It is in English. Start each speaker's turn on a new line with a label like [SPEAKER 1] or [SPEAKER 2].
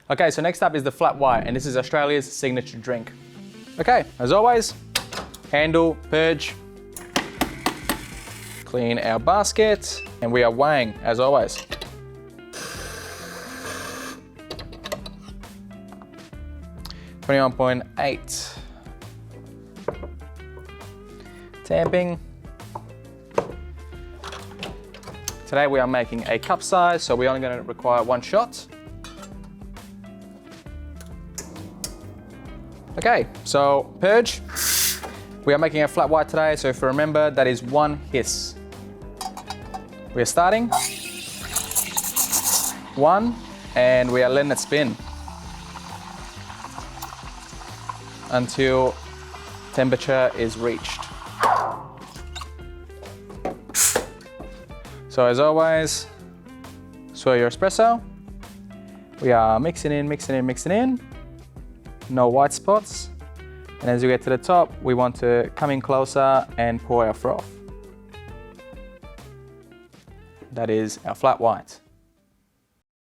[SPEAKER 1] Okay, so next up is the flat white, and this is Australia's signature drink. Okay, as always, handle, purge, clean our basket, and we are weighing, as always. $21.8. Tamping. Today we are making a cup size, so we're only going to require 1 shot. Okay, so purge. We are making a flat white today, so if you remember, that is 1 hiss. We are starting. 1, and we are letting it spin until temperature is reached. So as always, swirl your espresso. We are mixing in, mixing in, mixing in. No white spots. And as you get to the top, we want to come in closer and pour our froth. That is our flat white.